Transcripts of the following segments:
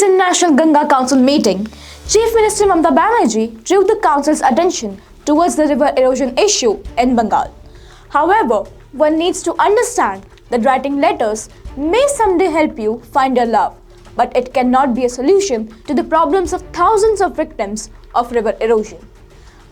recent National Ganga Council meeting, Chief Minister Mamata Banerjee drew the Council's attention towards the river erosion issue in Bengal. However, one needs to understand that writing letters may someday help you find your love, but it cannot be a solution to the problems of thousands of victims of river erosion.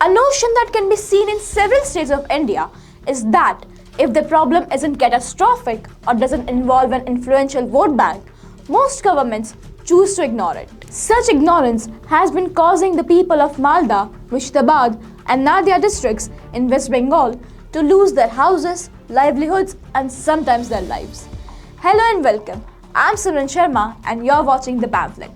A notion that can be seen in several states of India is that if the problem isn't catastrophic or doesn't involve an influential vote bank, most governments choose to ignore it. Such ignorance has been causing the people of Malda, Murshidabad and Nadia districts in West Bengal to lose their houses, livelihoods and sometimes their lives. Hello and welcome. I'm Simran Sharma and you're watching the Pamphlet.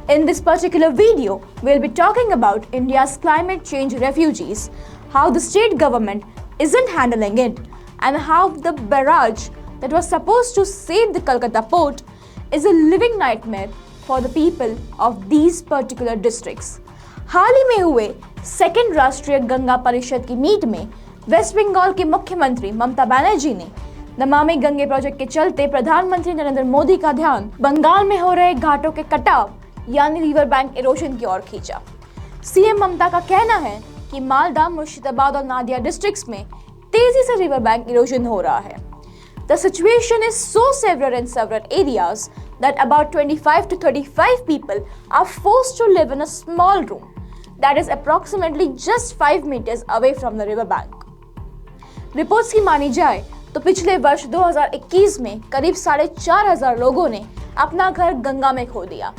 In this particular video, we'll be talking about India's climate change refugees, how the state government isn't handling it, and how the barrage that was supposed to save the Kolkata port is a living nightmare for the people of these particular districts. हाल ही में हुए second राष्ट्रीय गंगा परिषद की meet में waste Bengal के मुख्यमंत्री ममता बनर्जी ने Namami Gange project के चलते प्रधानमंत्री नरेंद्र मोदी का ध्यान बंगाल में हो रहे घाटों के कटाव यानी रिवर बैंक इरोजन की ओर खींचा। सीएम ममता का कहना है कि मालदा, मुर्शिदाबाद और नादिया डिस्ट्रिक्ट्स में तेजी से रिवर बैंक इरोजन हो रहा है। The situation is so severe in several areas that about 25 to 35 people are forced to live in a small room that is approximately just 5 meters away from the river bank. Reports की मानी जाए तो पिछले वर्ष 2021 में करीब 4,500 लोगों ने अपना घर गंगा में खो दिया।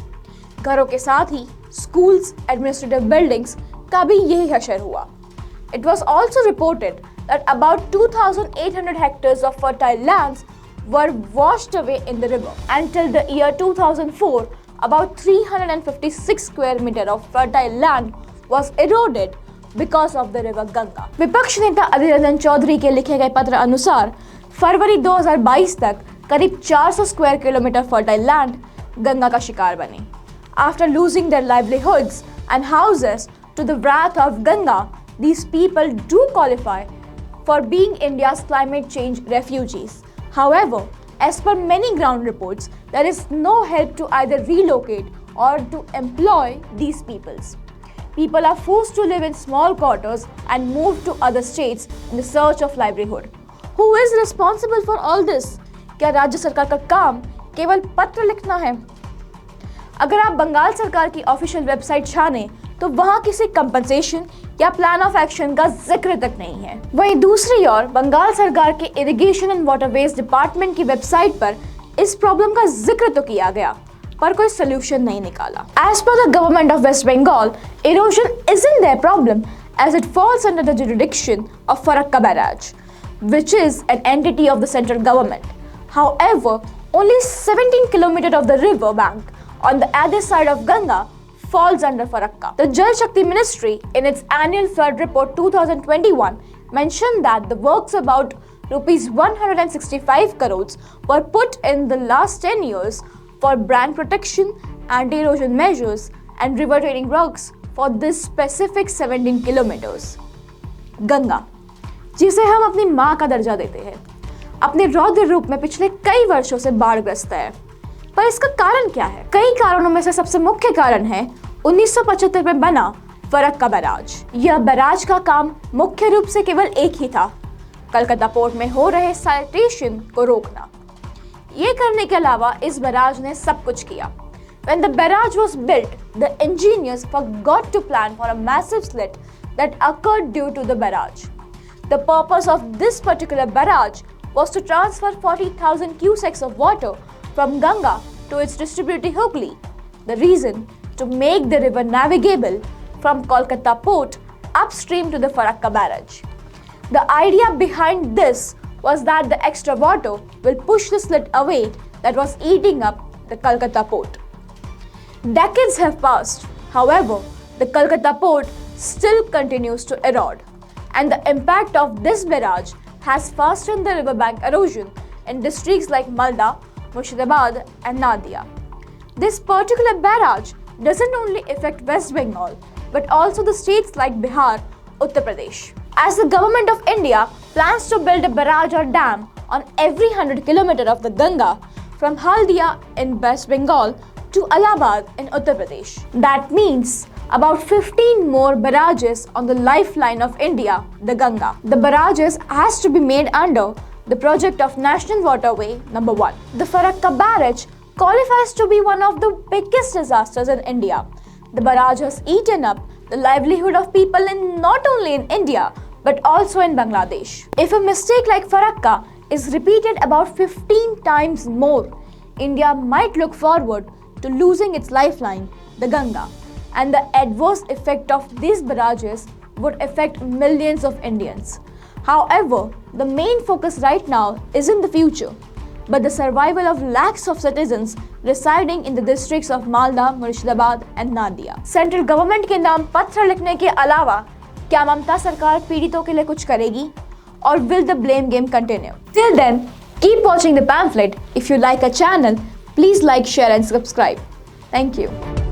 घरों के साथ ही स्कूल्स, एडमिनिस्ट्रेटिव बिल्डिंग्स का भी यही हशर हुआ। It was also reported that about 2,800 hectares of fertile lands were washed away in the river. Until the year 2004, about 356 square meters of fertile land was eroded because of the river Ganga. विपक्ष नेता अधीर रंजन चौधरी के लिखे गए पत्र अनुसार फरवरी 2022 तक करीब 400 square kilometre fertile land Ganga का शिकार बने। After losing their livelihoods and houses to the wrath of Ganga, these people do qualify for being India's climate change refugees. However, as per many ground reports, there is no help to either relocate or to employ these peoples. People are forced to live in small quarters and move to other states in the search of livelihood. Who is responsible for all this? क्या राज्य सरकार का काम केवल पत्र लिखना है? अगर आप बंगाल सरकार की ऑफिशियल वेबसाइट छाने तो वहां किसी कंपनसेशन या प्लान ऑफ एक्शन का जिक्र तक नहीं है। वहीं दूसरी ओर बंगाल सरकार के इरिगेशन एंड वाटरवेज डिपार्टमेंट की वेबसाइट पर इस प्रॉब्लम का जिक्र तो किया गया पर कोई सोल्यूशन नहीं निकाला। As per the government of West Bengal, erosion isn't their problem as it falls under the jurisdiction of Farakka barrage, which is an entity of the central government. However, only 17 kilometers of the river bank on the other side of Ganga falls under Farakka. The Jal Shakti Ministry, in its annual flood report 2021, mentioned that the works about rupees 165 crores were put in the last 10 years for brand protection, anti-erosion measures, and river draining works for this specific 17 kilometers. Ganga, जिसे हम अपनी माँ का दर्जा देते हैं, अपने रौद्र रूप में पिछले कई वर्षों से बाढ़ग्रस्त है। पर इसका कारण क्या है? कई कारणों में से सबसे मुख्य कारण है 1975 में बना फरक्का बैराज। यह बैराज का काम मुख्य रूप से केवल एक ही था, कलकत्ता पोर्ट में हो रहे साइटेशन को रोकना। ये करने के अलावा इस बैराज ने सब कुछ किया। When the barrage was built, the engineers forgot to plan for a massive slit that occurred due to the barrage. The purpose of this particular barrage was to transfer 40,000 cusecs of water from Ganga to its distributor Hooghly, the reason to make the river navigable from Kolkata port upstream to the Farakka barrage. The idea behind this was that the extra water will push the slit away that was eating up the Kolkata port. Decades have passed, however, the Kolkata port still continues to erode, and the impact of this barrage has fastened the riverbank erosion in districts like Malda, Murshidabad and Nadia. This particular barrage doesn't only affect West Bengal but also the states like Bihar, Uttar Pradesh. As the government of India plans to build a barrage or dam on every 100 kilometers of the Ganga from Haldia in West Bengal to Allahabad in Uttar Pradesh. That means about 15 more barrages on the lifeline of India, the Ganga. The barrages has to be made under the project of National Waterway number 1. The Farakka barrage qualifies to be one of the biggest disasters in India. The barrage has eaten up the livelihood of people in not only in India but also in Bangladesh. If a mistake like Farakka is repeated about 15 times more, India might look forward to losing its lifeline, the Ganga. And the adverse effect of these barrages would affect millions of Indians. However, the main focus right now isn't the future, but the survival of lakhs of citizens residing in the districts of Malda, Murshidabad and Nadia. Central government के नाम पत्र लिखने के अलावा क्या ममता सरकार पीड़ितों के लिए कुछ करेगी? Or will the blame game continue? Till then, keep watching the pamphlet. If you like our channel, please like, share and subscribe. Thank you.